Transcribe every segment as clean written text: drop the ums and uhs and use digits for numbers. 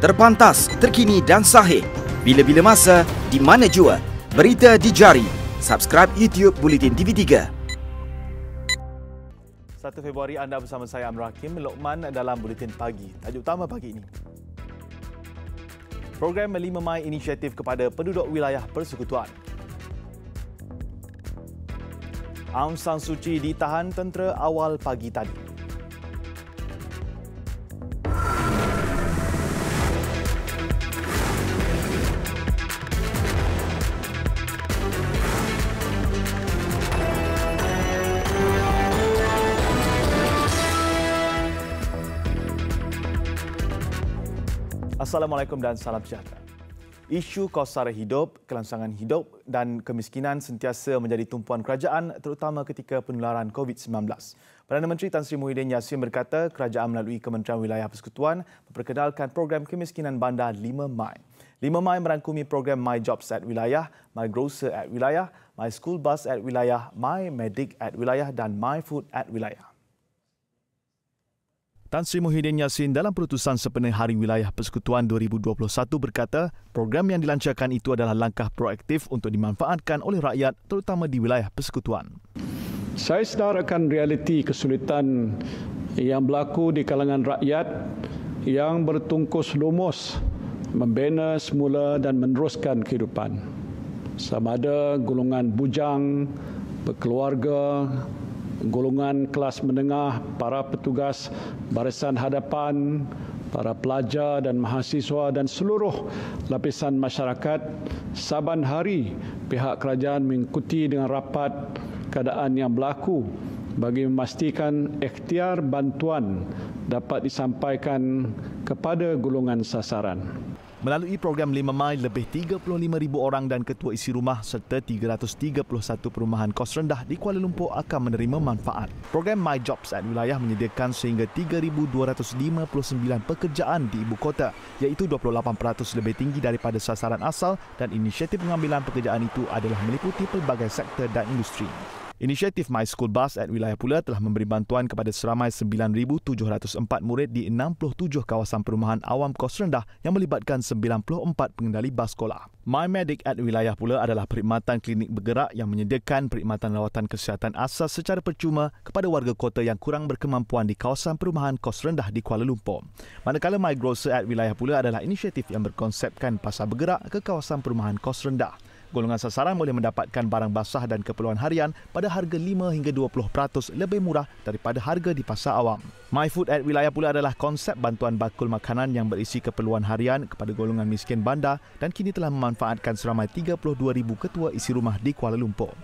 Terpantas, terkini dan sahih. Bila-bila masa, di mana jua. Berita di jari. Subscribe YouTube Bulletin TV3. 1 Februari anda bersama saya Amir Hakim Lokman dalam Buletin Pagi. Tajuk utama pagi ini. Program 5 Mai inisiatif kepada penduduk wilayah persekutuan. Aung San Suu Kyi ditahan tentera awal pagi tadi. Assalamualaikum dan salam sejahtera. Isu kos sara hidup, kelangsungan hidup dan kemiskinan sentiasa menjadi tumpuan kerajaan terutama ketika penularan COVID-19. Perdana Menteri Tan Sri Muhyiddin Yassin berkata kerajaan melalui Kementerian Wilayah Persekutuan memperkenalkan program kemiskinan bandar 5 Mai. 5 Mai merangkumi program My Jobs at Wilayah, My Grocer at Wilayah, My School Bus at Wilayah, My Medic at Wilayah dan My Food at Wilayah. Tan Sri Muhyiddin Yassin dalam perutusan sepenuh Hari Wilayah Persekutuan 2021 berkata, program yang dilancarkan itu adalah langkah proaktif untuk dimanfaatkan oleh rakyat terutama di wilayah persekutuan. Saya sedar akan realiti kesulitan yang berlaku di kalangan rakyat yang bertungkus lumus membina semula dan meneruskan kehidupan. Sama ada golongan bujang, berkeluarga, golongan kelas menengah, para petugas barisan hadapan, para pelajar dan mahasiswa dan seluruh lapisan masyarakat. Saban hari pihak kerajaan mengikuti dengan rapat keadaan yang berlaku bagi memastikan ikhtiar bantuan dapat disampaikan kepada golongan sasaran. Melalui program 5 Mai, lebih 35,000 orang dan ketua isi rumah serta 331 perumahan kos rendah di Kuala Lumpur akan menerima manfaat. Program My Jobs at Wilayah menyediakan sehingga 3,259 pekerjaan di ibu kota, iaitu 28% lebih tinggi daripada sasaran asal dan inisiatif pengambilan pekerjaan itu adalah meliputi pelbagai sektor dan industri. Inisiatif My School Bus at Wilayah pula telah memberi bantuan kepada seramai 9,704 murid di 67 kawasan perumahan awam kos rendah yang melibatkan 94 pengendali bas sekolah. My Medic at Wilayah pula adalah perkhidmatan klinik bergerak yang menyediakan perkhidmatan rawatan kesihatan asas secara percuma kepada warga kota yang kurang berkemampuan di kawasan perumahan kos rendah di Kuala Lumpur. Manakala My Grocer at Wilayah pula adalah inisiatif yang berkonsepkan pasar bergerak ke kawasan perumahan kos rendah. Golongan sasaran boleh mendapatkan barang basah dan keperluan harian pada harga 5 hingga 20% lebih murah daripada harga di pasar awam. My Food at Wilayah pula adalah konsep bantuan bakul makanan yang berisi keperluan harian kepada golongan miskin bandar dan kini telah memanfaatkan seramai 32,000 ketua isi rumah di Kuala Lumpur.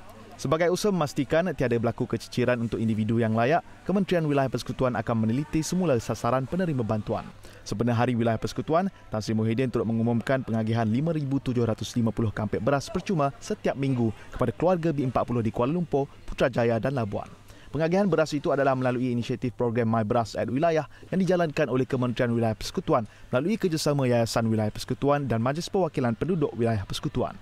Sebagai usaha memastikan tiada berlaku keciciran untuk individu yang layak, Kementerian Wilayah Persekutuan akan meneliti semula sasaran penerima bantuan. Sepenuh Hari Wilayah Persekutuan, Tan Sri Muhyiddin turut mengumumkan pengagihan 5,750 kampik beras percuma setiap minggu kepada keluarga B40 di Kuala Lumpur, Putrajaya dan Labuan. Pengagihan beras itu adalah melalui inisiatif program My Beras at Wilayah yang dijalankan oleh Kementerian Wilayah Persekutuan melalui kerjasama Yayasan Wilayah Persekutuan dan Majlis Perwakilan Penduduk Wilayah Persekutuan.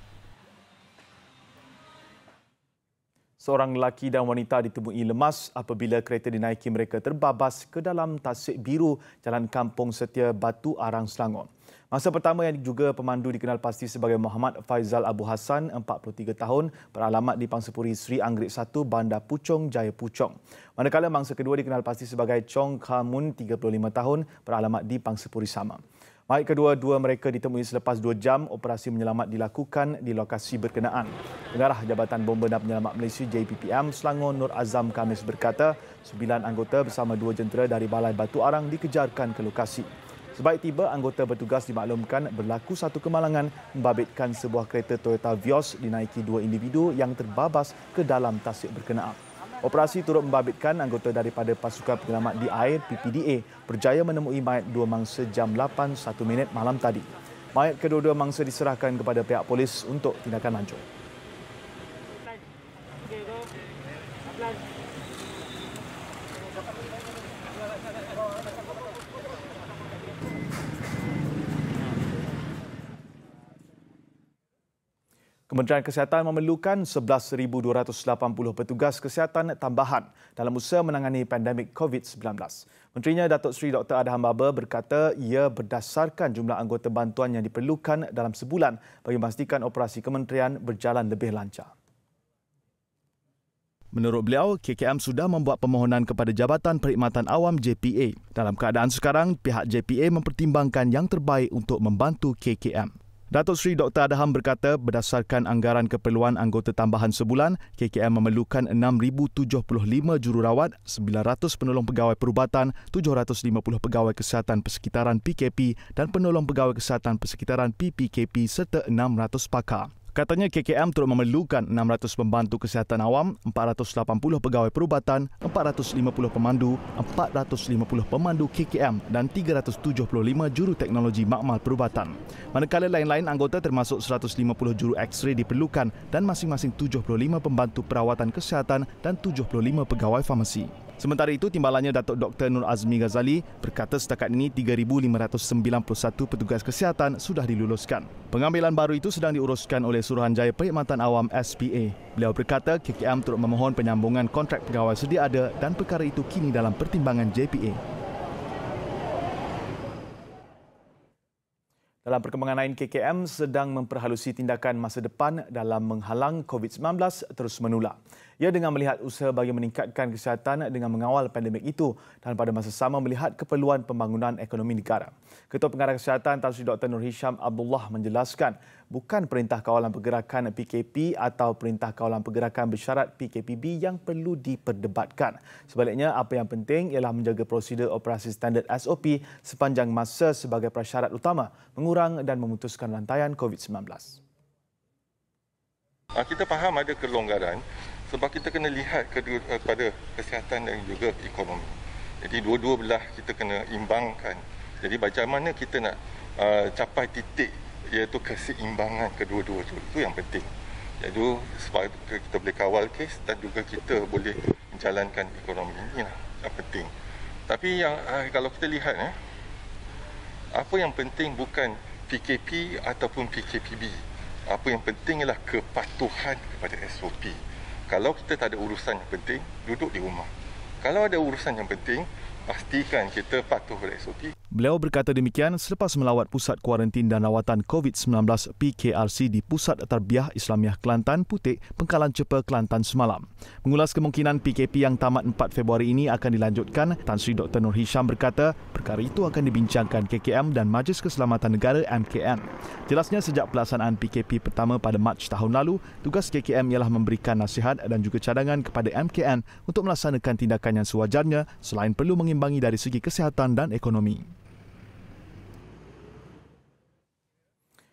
Seorang lelaki dan wanita ditemui lemas apabila kereta dinaiki mereka terbabas ke dalam tasik biru Jalan Kampung Setia, Batu Arang, Selangor. Mangsa pertama yang juga pemandu dikenal pasti sebagai Muhammad Faizal Abu Hassan, 43 tahun, beralamat di Pangsapuri Sri Anggerik 1, Bandar Puchong, Jaya Puchong. Manakala mangsa kedua dikenal pasti sebagai Chong Khamun, 35 tahun, beralamat di Pangsapuri sama. Mayat kedua-dua mereka ditemui selepas 2 jam operasi menyelamat dilakukan di lokasi berkenaan. Pengarah Jabatan Bomba dan Penyelamat Malaysia JPPM Selangor Nur Azam Khamis berkata 9 anggota bersama 2 jentera dari Balai Batu Arang dikejarkan ke lokasi. Sebaik tiba, anggota bertugas dimaklumkan berlaku satu kemalangan membabitkan sebuah kereta Toyota Vios dinaiki 2 individu yang terbabas ke dalam tasik berkenaan. Operasi turut membabitkan anggota daripada Pasukan Penyelamat di Air PPDA berjaya menemui mayat 2 mangsa jam 8:01 malam tadi. Mayat kedua-dua mangsa diserahkan kepada pihak polis untuk tindakan lanjut. Kementerian Kesihatan memerlukan 11,280 petugas kesihatan tambahan dalam usaha menangani pandemik COVID-19. Menterinya Datuk Seri Dr. Adham Baba berkata ia berdasarkan jumlah anggota bantuan yang diperlukan dalam sebulan bagi memastikan operasi kementerian berjalan lebih lancar. Menurut beliau, KKM sudah membuat permohonan kepada Jabatan Perkhidmatan Awam JPA. Dalam keadaan sekarang, pihak JPA mempertimbangkan yang terbaik untuk membantu KKM. Datuk Seri Dr. Adham berkata berdasarkan anggaran keperluan anggota tambahan sebulan, KKM memerlukan 6,075 jururawat, 900 penolong pegawai perubatan, 750 pegawai kesihatan persekitaran PKP dan penolong pegawai kesihatan persekitaran PPKP serta 600 pakar. Katanya KKM turut memerlukan 600 pembantu kesihatan awam, 480 pegawai perubatan, 450 pemandu, 450 pemandu KKM dan 375 juru teknologi makmal perubatan. Manakala lain-lain anggota termasuk 150 juru X-ray diperlukan dan masing-masing 75 pembantu perawatan kesihatan dan 75 pegawai farmasi. Sementara itu, timbalannya Datuk Dr. Nur Azmi Ghazali berkata setakat ini 3,591 petugas kesihatan sudah diluluskan. Pengambilan baru itu sedang diuruskan oleh Suruhanjaya Perkhidmatan Awam SPA. Beliau berkata KKM turut memohon penyambungan kontrak pegawai sedia ada dan perkara itu kini dalam pertimbangan JPA. Dalam perkembangan lain, KKM sedang memperhalusi tindakan masa depan dalam menghalang COVID-19 terus menular. Ia dengan melihat usaha bagi meningkatkan kesihatan dengan mengawal pandemik itu dan pada masa sama melihat keperluan pembangunan ekonomi negara. Ketua Pengarah Kesihatan Tan Sri Dr. Nur Hisham Abdullah menjelaskan bukan Perintah Kawalan Pergerakan PKP atau Perintah Kawalan Pergerakan Bersyarat PKPB yang perlu diperdebatkan. Sebaliknya, apa yang penting ialah menjaga prosedur operasi standard SOP sepanjang masa sebagai prasyarat utama mengurang dan memutuskan rantaian COVID-19. Kita faham ada kelonggaran sebab kita kena lihat kepada kesihatan dan juga ekonomi. Jadi dua-dua belah kita kena imbangkan. Jadi macam mana kita nak capai titik iaitu keseimbangan kedua-dua itu yang penting. Jadi sebab kita boleh kawal kes dan juga kita boleh menjalankan ekonomi, inilah yang penting. Tapi yang kalau kita lihat apa yang penting bukan PKP ataupun PKPB. Apa yang penting ialah kepatuhan kepada SOP. Kalau kita tak ada urusan yang penting, duduk di rumah. Kalau ada urusan yang penting, pastikan kita patuh pada SOP. Beliau berkata demikian selepas melawat Pusat Kuarantin dan Rawatan COVID-19 PKRC di Pusat Tarbiyah Islamiah Kelantan Putik, Pengkalan Cepa, Kelantan semalam. Mengulas kemungkinan PKP yang tamat 4 Februari ini akan dilanjutkan, Tan Sri Dr. Nur Hisham berkata perkara itu akan dibincangkan KKM dan Majlis Keselamatan Negara MKN. Jelasnya sejak pelaksanaan PKP pertama pada Mac tahun lalu, tugas KKM ialah memberikan nasihat dan juga cadangan kepada MKN untuk melaksanakan tindakan yang sewajarnya selain perlu mengimbangi dari segi kesihatan dan ekonomi.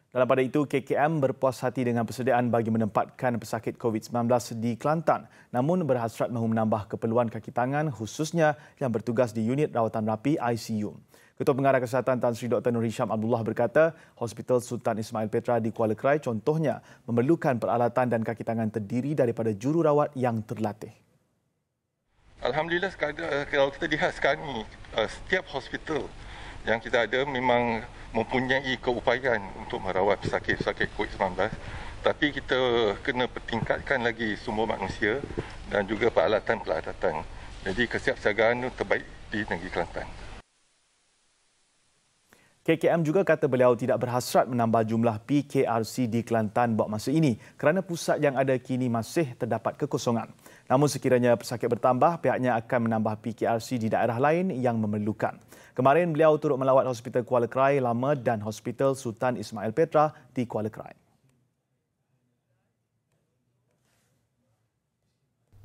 Dalam pada itu, KKM berpuas hati dengan persediaan bagi menempatkan pesakit COVID-19 di Kelantan, namun berhasrat mahu menambah keperluan kaki tangan khususnya yang bertugas di unit rawatan rapi ICU. Ketua Pengarah Kesihatan Tan Sri Dr. Nur Hisham Abdullah berkata, Hospital Sultan Ismail Petra di Kuala Krai contohnya memerlukan peralatan dan kaki tangan terdiri daripada jururawat yang terlatih. Alhamdulillah, kalau kita lihat sekarang ni, setiap hospital yang kita ada memang mempunyai keupayaan untuk merawat pesakit-pesakit COVID-19, tapi kita kena pertingkatkan lagi sumber manusia dan juga peralatan-peralatan. Jadi kesiapsiagaan itu terbaik di negeri Kelantan. KKM juga kata beliau tidak berhasrat menambah jumlah PKRC di Kelantan buat masa ini kerana pusat yang ada kini masih terdapat kekosongan. Namun sekiranya pesakit bertambah, pihaknya akan menambah PKRC di daerah lain yang memerlukan. Kemarin beliau turut melawat Hospital Kuala Krai Lama dan Hospital Sultan Ismail Petra di Kuala Krai.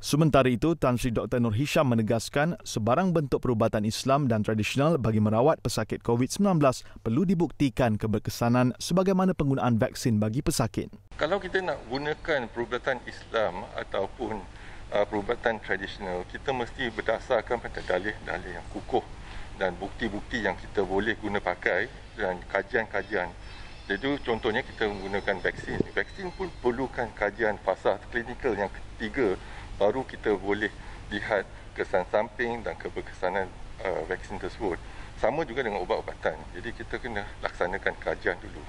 Sementara itu, Tan Sri Dr. Nur Hisham menegaskan sebarang bentuk perubatan Islam dan tradisional bagi merawat pesakit COVID-19 perlu dibuktikan keberkesanan sebagaimana penggunaan vaksin bagi pesakit. Kalau kita nak gunakan perubatan Islam ataupun perubatan tradisional, kita mesti berdasarkan pada dalih-dalih yang kukuh dan bukti-bukti yang kita boleh guna pakai dan kajian-kajian. Jadi contohnya kita menggunakan vaksin. Vaksin pun perlukan kajian fasa klinikal yang ketiga baru kita boleh lihat kesan samping dan keberkesanan vaksin tersebut. Sama juga dengan ubat-ubatan. Jadi kita kena laksanakan kajian dulu.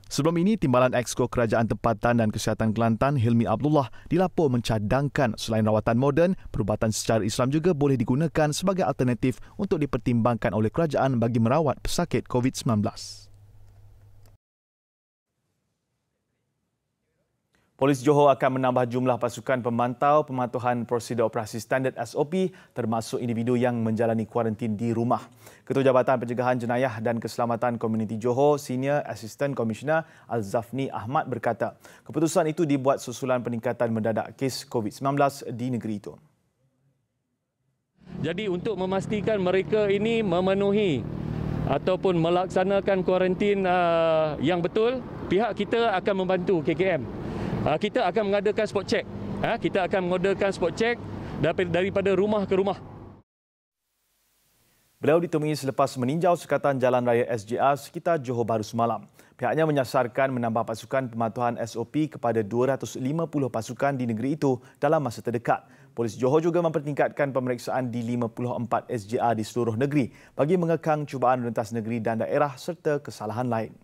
Sebelum ini, Timbalan Exco Kerajaan Tempatan dan Kesihatan Kelantan, Hilmi Abdullah, dilapor mencadangkan selain rawatan moden, perubatan secara Islam juga boleh digunakan sebagai alternatif untuk dipertimbangkan oleh kerajaan bagi merawat pesakit COVID-19. Polis Johor akan menambah jumlah pasukan pemantau pematuhan prosedur operasi standard SOP termasuk individu yang menjalani kuarantin di rumah. Ketua Jabatan Pencegahan Jenayah dan Keselamatan Komuniti Johor, Senior Assistant Commissioner Al-Zafni Ahmad berkata, keputusan itu dibuat susulan peningkatan mendadak kes COVID-19 di negeri itu. Jadi untuk memastikan mereka ini memenuhi ataupun melaksanakan kuarantin yang betul, pihak kita akan membantu KKM. Kita akan mengadakan spot check. Kita akan mengadakan spot check daripada rumah ke rumah. Beliau ditemui selepas meninjau sekatan Jalan Raya SJR sekitar Johor Bahru semalam. Pihaknya menyasarkan menambah pasukan pematuhan SOP kepada 250 pasukan di negeri itu dalam masa terdekat. Polis Johor juga mempertingkatkan pemeriksaan di 54 SJR di seluruh negeri bagi mengekang cubaan rentas negeri dan daerah serta kesalahan lain.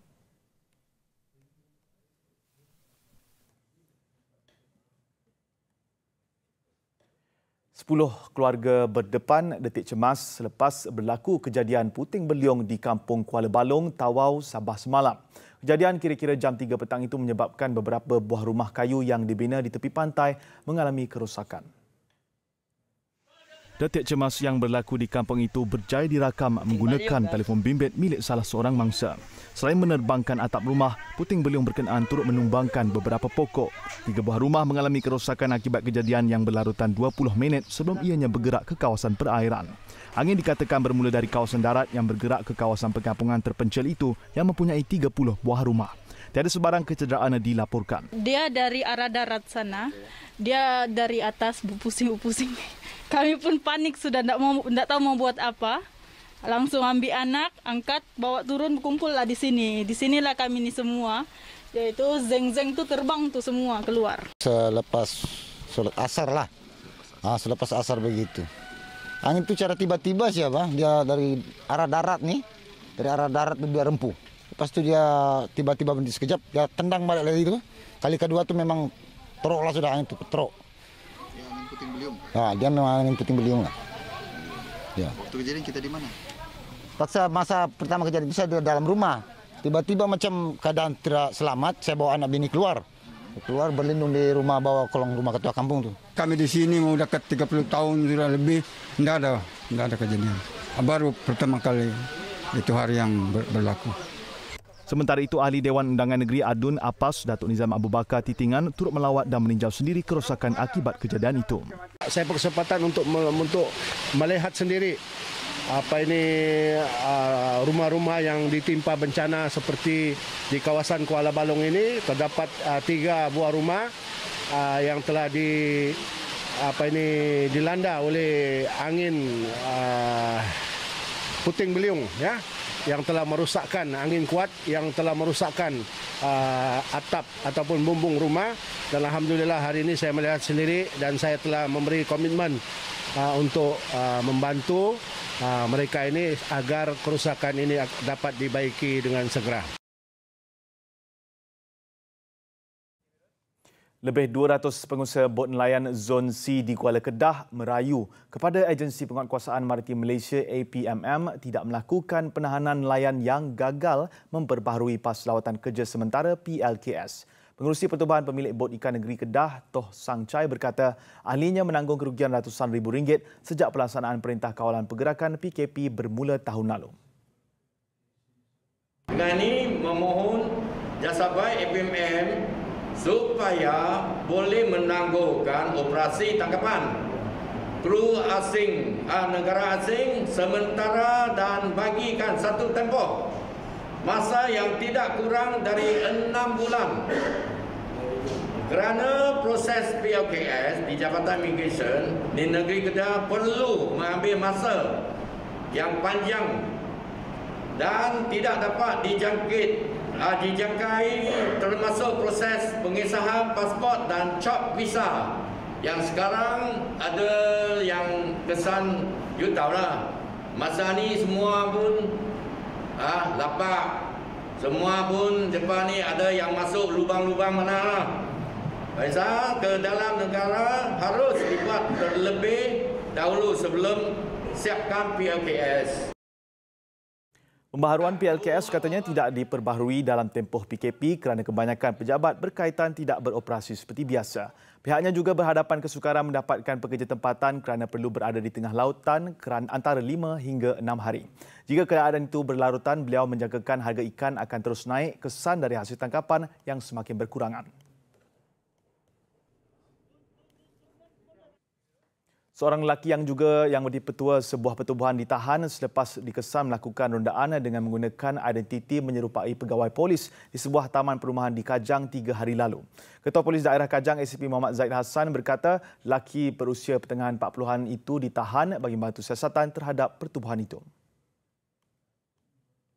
10 keluarga berdepan detik cemas selepas berlaku kejadian puting beliung di Kampung Kuala Balong, Tawau, Sabah semalam. Kejadian kira-kira jam 3 petang itu menyebabkan beberapa buah rumah kayu yang dibina di tepi pantai mengalami kerosakan. Detik cemas yang berlaku di kampung itu berjaya dirakam menggunakan telefon bimbit milik salah seorang mangsa. Selain menerbangkan atap rumah, puting beliung berkenaan turut menumbangkan beberapa pokok. 3 buah rumah mengalami kerosakan akibat kejadian yang berlarutan 20 minit sebelum ianya bergerak ke kawasan perairan. Angin dikatakan bermula dari kawasan darat yang bergerak ke kawasan perkampungan terpencil itu yang mempunyai 30 buah rumah. Tiada sebarang kecederaan dilaporkan. Dia dari arah darat sana, dia dari atas berpusing-pusing. Kami pun panik sudah tidak tahu mau buat apa. Langsung ambil anak, angkat, bawa turun, berkumpul lah di sini. Di sinilah kami ni semua. Yaitu zeng-zeng tu terbang tu semua keluar. Selepas solat asar lah. Selepas asar begitu. Angin tu cara tiba-tiba siapa? Dia dari arah darat nih. Dari arah darat tu dia rempuh. Lepas tu dia tiba-tiba berhenti sekejap, dia tendang balik lagi tu. Kali kedua tu memang teruk lah sudah angin tu, teruk. Dia angin puting beliung? Dia memang angin puting beliung lah. Ya. Waktu kejadian kita di mana? Paksa masa pertama kejadian itu saya di dalam rumah. Tiba-tiba macam keadaan tidak selamat, saya bawa anak bini keluar. Keluar berlindung di rumah bawah kolong rumah ketua kampung tu. Kami di sini mau dekat 30 tahun sudah lebih, tidak ada kejadian. Baru pertama kali itu hari yang berlaku. Sementara itu, Ahli Dewan Undangan Negeri Adun Apas, Datuk Nizam Abu Bakar Titingan turut melawat dan meninjau sendiri kerosakan akibat kejadian itu. Saya berkesempatan untuk melihat sendiri rumah-rumah yang ditimpa bencana seperti di kawasan Kuala Balong ini. Terdapat 3 buah rumah yang telah dilanda oleh angin puting beliung, ya, yang telah merosakkan, angin kuat yang telah merosakkan atap ataupun bumbung rumah. Dan alhamdulillah hari ini saya melihat sendiri dan saya telah memberi komitmen untuk membantu mereka ini agar kerusakan ini dapat dibaiki dengan segera. Lebih 200 pengusaha bot nelayan Zon C di Kuala Kedah merayu kepada Agensi Penguatkuasaan Maritim Malaysia APMM tidak melakukan penahanan nelayan yang gagal memperbaharui pas lawatan kerja sementara PLKS. Pengerusi Pertubuhan Pemilik Bot Ikan Negeri Kedah, Toh Sang Chai berkata ahlinya menanggung kerugian ratusan ribu ringgit sejak pelaksanaan Perintah Kawalan Pergerakan PKP bermula tahun lalu. Dengan ini memohon jasa baik APMM supaya boleh menangguhkan operasi tangkapan kru asing, negara asing sementara dan bagikan satu tempoh masa yang tidak kurang dari 6 bulan. Kerana proses PLKS di Jabatan Immigration di negeri Kedah perlu mengambil masa yang panjang dan tidak dapat dijangkai termasuk proses pengesahan pasport dan cop visa yang sekarang ada yang kesan you tahu lah masa ni semua pun lapak Semua pun depan ni ada yang masuk lubang-lubang mana lah. Pasal ke dalam negara harus dibuat terlebih dahulu sebelum siapkan PLKS. Pembaharuan PLKS katanya tidak diperbaharui dalam tempoh PKP kerana kebanyakan pejabat berkaitan tidak beroperasi seperti biasa. Pihaknya juga berhadapan kesukaran mendapatkan pekerja tempatan kerana perlu berada di tengah lautan antara 5 hingga 6 hari. Jika keadaan itu berlarutan, beliau menjangkakan harga ikan akan terus naik kesan dari hasil tangkapan yang semakin berkurangan. Seorang lelaki yang dipetua sebuah pertubuhan ditahan selepas dikesan melakukan rondaan dengan menggunakan identiti menyerupai pegawai polis di sebuah taman perumahan di Kajang 3 hari lalu. Ketua Polis Daerah Kajang ACP Muhammad Zaid Hassan berkata lelaki berusia pertengahan 40-an itu ditahan bagi membantu siasatan terhadap pertubuhan itu.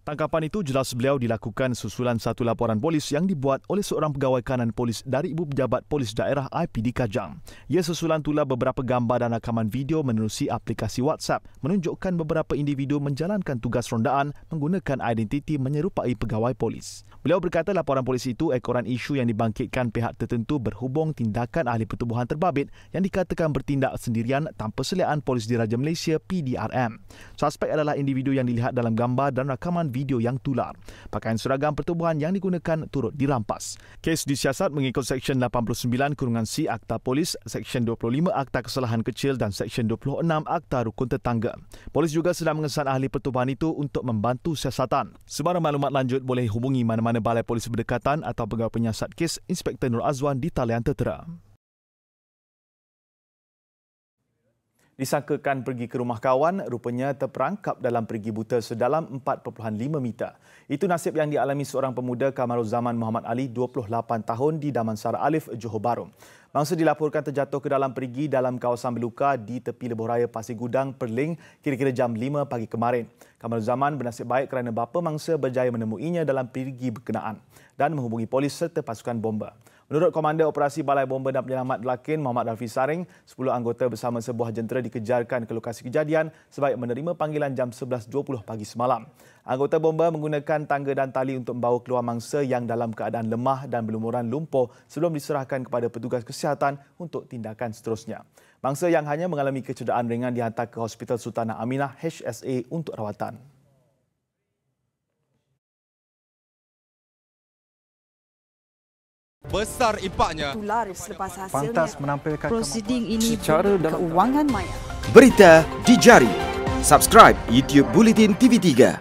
Tangkapan itu jelas beliau dilakukan susulan satu laporan polis yang dibuat oleh seorang pegawai kanan polis dari Ibu Pejabat Polis Daerah IPD Kajang. Ia susulan pula beberapa gambar dan rakaman video menerusi aplikasi WhatsApp menunjukkan beberapa individu menjalankan tugas rondaan menggunakan identiti menyerupai pegawai polis. Beliau berkata laporan polis itu ekoran isu yang dibangkitkan pihak tertentu berhubung tindakan ahli pertubuhan terbabit yang dikatakan bertindak sendirian tanpa seliaan Polis Diraja Malaysia PDRM. Suspek adalah individu yang dilihat dalam gambar dan rakaman video yang tular. Pakaian seragam pertubuhan yang digunakan turut dirampas. Kes disiasat mengikut Seksyen 89(C) Akta Polis, Seksyen 25 Akta Kesalahan Kecil dan Seksyen 26 Akta Rukun Tetangga. Polis juga sedang mengesan ahli pertubuhan itu untuk membantu siasatan. Sebarang maklumat lanjut boleh hubungi mana-mana balai polis berdekatan atau pegawai penyiasat kes Inspektor Nur Azwan di talian tertera. Disangkakan pergi ke rumah kawan, rupanya terperangkap dalam perigi buta sedalam 4.5 meter. Itu nasib yang dialami seorang pemuda Kamarul Zaman Muhammad Ali, 28 tahun di Damansara Alif, Johor Bahru. Mangsa dilaporkan terjatuh ke dalam perigi dalam kawasan berluka di tepi lebuh raya Pasir Gudang, Perling, kira-kira jam 5 pagi kemarin. Kamarul Zaman bernasib baik kerana bapa mangsa berjaya menemuinya dalam perigi berkenaan dan menghubungi polis serta pasukan bomba. Menurut Komander Operasi Balai Bomba dan Penyelamat Lakin Muhammad Rafi Saring, 10 anggota bersama sebuah jentera dikejarkan ke lokasi kejadian sebaik menerima panggilan jam 11.20 pagi semalam. Anggota bomba menggunakan tangga dan tali untuk membawa keluar mangsa yang dalam keadaan lemah dan berlumuran lumpur sebelum diserahkan kepada petugas kesihatan untuk tindakan seterusnya. Mangsa yang hanya mengalami kecederaan ringan dihantar ke Hospital Sultanah Aminah HSA untuk rawatan. Besar impaknya. Laris lepas hasilnya. Pantas menampilkan prosiding ini secara dalam keuangan maya. Berita di jari. Subscribe YouTube Bulletin TV3.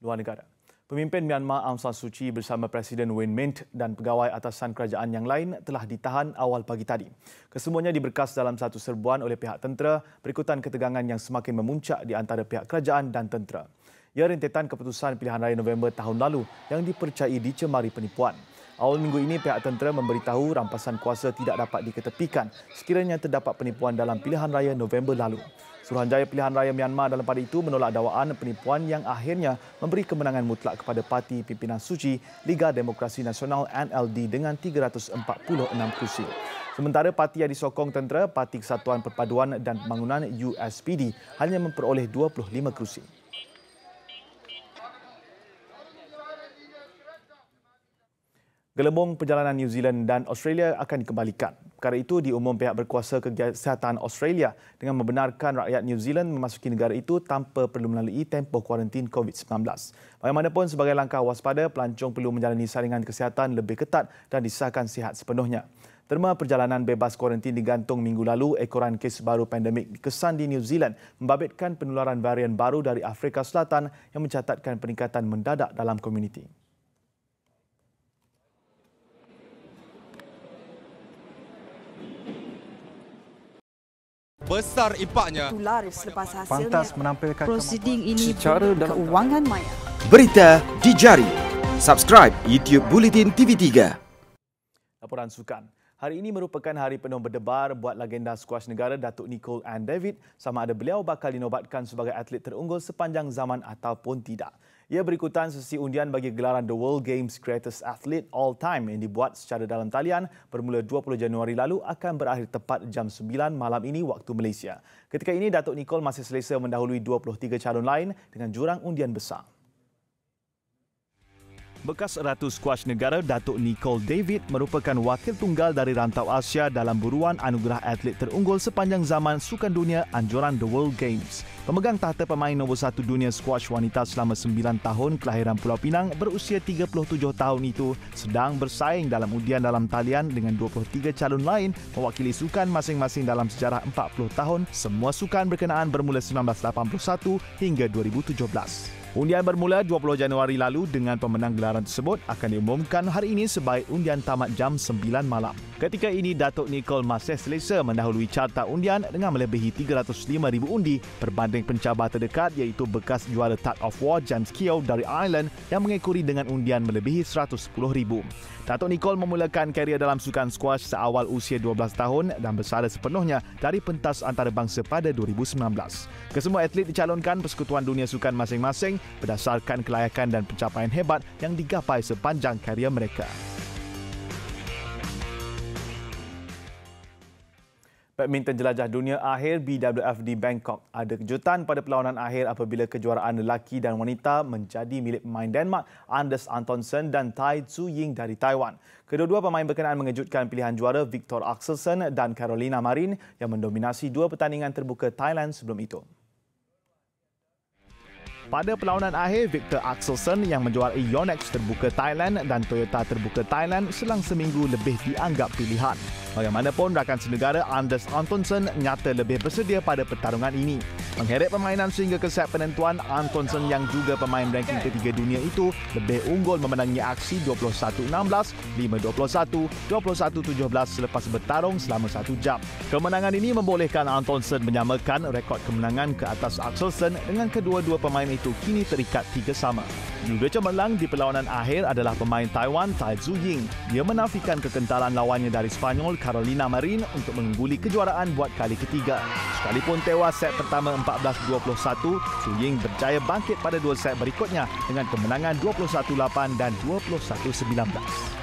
Luar negara. Pemimpin Myanmar Aung San Suu Kyi bersama Presiden Win Myint dan pegawai atasan kerajaan yang lain telah ditahan awal pagi tadi. Kesemuanya diberkas dalam satu serbuan oleh pihak tentera berikutan ketegangan yang semakin memuncak di antara pihak kerajaan dan tentera. Ia rentetan keputusan pilihan raya November tahun lalu yang dipercayai dicemari penipuan. Awal minggu ini, pihak tentera memberitahu rampasan kuasa tidak dapat diketepikan sekiranya terdapat penipuan dalam pilihan raya November lalu. Suruhanjaya Pilihan Raya Myanmar dalam pada itu menolak dakwaan penipuan yang akhirnya memberi kemenangan mutlak kepada Parti Pimpinan Suu Kyi, Liga Demokrasi Nasional NLD dengan 346 kursi. Sementara parti yang disokong tentera, Parti Kesatuan Perpaduan dan Pembangunan USPD, hanya memperoleh 25 kursi. Gelembung perjalanan New Zealand dan Australia akan dikembalikan. Perkara itu diumum pihak berkuasa kesihatan Australia dengan membenarkan rakyat New Zealand memasuki negara itu tanpa perlu melalui tempoh kuarantin COVID-19. Bagaimanapun, sebagai langkah waspada, pelancong perlu menjalani saringan kesihatan lebih ketat dan disahkan sihat sepenuhnya. Terma perjalanan bebas kuarantin digantung minggu lalu, ekoran kes baru pandemik dikesan di New Zealand membabitkan penularan varian baru dari Afrika Selatan yang mencatatkan peningkatan mendadak dalam komuniti. Besar impaknya. Laris lepas hasilnya. Pantas menampilkan prosiding ini secara dalam keuangan maya. Berita di jari. Subscribe YouTube Bulletin TV3. Laporan sukan. Hari ini merupakan hari penuh berdebar buat legenda skuas negara Datuk Nicol Ann David sama ada beliau bakal dinobatkan sebagai atlet terunggul sepanjang zaman ataupun tidak. Ia berikutan sesi undian bagi gelaran The World Games Greatest Athlete All Time yang dibuat secara dalam talian bermula 20 Januari lalu akan berakhir tepat jam 9 malam ini waktu Malaysia. Ketika ini, Datuk Nicol masih selesa mendahului 23 calon lain dengan jurang undian besar. Bekas Ratu Squash Negara Datuk Nicole David merupakan wakil tunggal dari rantau Asia dalam buruan anugerah atlet terunggul sepanjang zaman Sukan Dunia anjuran The World Games. Pemegang tahta pemain nombor 1 dunia squash wanita selama 9 tahun kelahiran Pulau Pinang berusia 37 tahun itu sedang bersaing dalam undian dalam talian dengan 23 calon lain mewakili sukan masing-masing dalam sejarah 40 tahun. Semua sukan berkenaan bermula 1981 hingga 2017. Undian bermula 20 Januari lalu dengan pemenang gelaran tersebut akan diumumkan hari ini sebaik undian tamat jam 9 malam. Ketika ini, Datuk Nicole masih selesa mendahului carta undian dengan melebihi 305,000 undi berbanding pencabar terdekat iaitu bekas juara Tug of War James Keogh dari Ireland yang mengekori dengan undian melebihi 110,000. Datuk Nicole memulakan karier dalam sukan squash seawal usia 12 tahun dan bersara sepenuhnya dari pentas antarabangsa pada 2019. Kesemua atlet dicalonkan Persekutuan Dunia Sukan masing-masing berdasarkan kelayakan dan pencapaian hebat yang digapai sepanjang karier mereka. Badminton Jelajah Dunia akhir BWF di Bangkok. Ada kejutan pada perlawanan akhir apabila kejuaraan lelaki dan wanita menjadi milik pemain Denmark Anders Antonsen dan Tai Tzu Ying dari Taiwan. Kedua-dua pemain berkenaan mengejutkan pilihan juara Victor Axelsen dan Carolina Marin yang mendominasi dua pertandingan terbuka Thailand sebelum itu. Pada perlawanan akhir, Victor Axelsen yang menjuarai Yonex terbuka Thailand dan Toyota terbuka Thailand selang seminggu lebih dianggap pilihan. Bagaimanapun, rakan senegara Anders Antonsen nyata lebih bersedia pada pertarungan ini. Mengheret permainan sehingga ke set penentuan, Antonsen yang juga pemain ranking ketiga dunia itu lebih unggul memenangi aksi 21-16, 5-21, 21-17 selepas bertarung selama 1 jam. Kemenangan ini membolehkan Antonsen menyamakan rekod kemenangan ke atas Axelsen dengan kedua-dua pemain itu kini terikat 3 sama. Juga cemerlang di perlawanan akhir adalah pemain Taiwan Tai Tzu Ying. Dia menafikan kekentalan lawannya dari Spanyol Carolina Marin untuk mengungguli kejuaraan buat kali ketiga. Sekalipun tewas set pertama 14-21, Tzu Ying berjaya bangkit pada 2 set berikutnya dengan kemenangan 21-8 dan 21-19.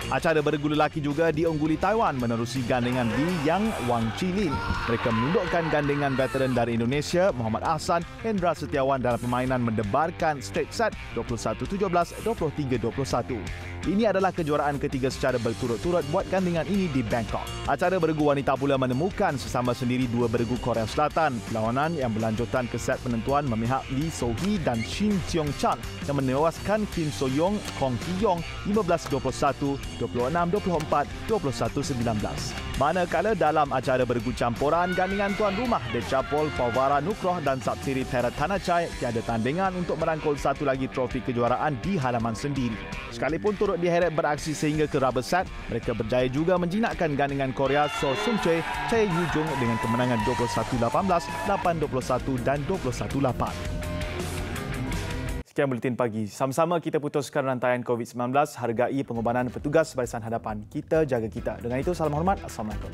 Acara bergu lelaki juga diungguli Taiwan menerusi gandengan Li Yang Wang Chilin. Mereka menundukkan gandengan veteran dari Indonesia Muhammad Ahsan Hendra Setiawan dalam permainan mendebarkan straight set 21-17, 23-21. Ini adalah kejuaraan ketiga secara berturut-turut buat gandengan ini di Bangkok. Acara bergu wanita pula menemukan sesama sendiri dua bergu Korea Selatan. Perlawanan yang berlanjutan ke set penentuan memihak Lee So-hee dan Shin Seong-chan yang menewaskan Kim So-young, Kong Ki-yong 15-21, 26-24, 21-19. Manakala dalam acara bergu campuran, gandingan tuan rumah Dechapol Pawara Nukroh dan Sapsiri Terat Tanachai tiada tandingan untuk merangkul satu lagi trofi kejuaraan di halaman sendiri. Sekalipun turut diheret beraksi sehingga ke rubber set, mereka berjaya juga menjinakkan gandingan Korea So Sung Choi, Chae Yu Jung dengan kemenangan 21-18, 8-21 dan 21-8. Sekian Buletin Pagi. Sama-sama kita putuskan rantaian COVID-19, hargai pengorbanan petugas barisan hadapan. Kita jaga kita. Dengan itu, salam hormat. Assalamualaikum.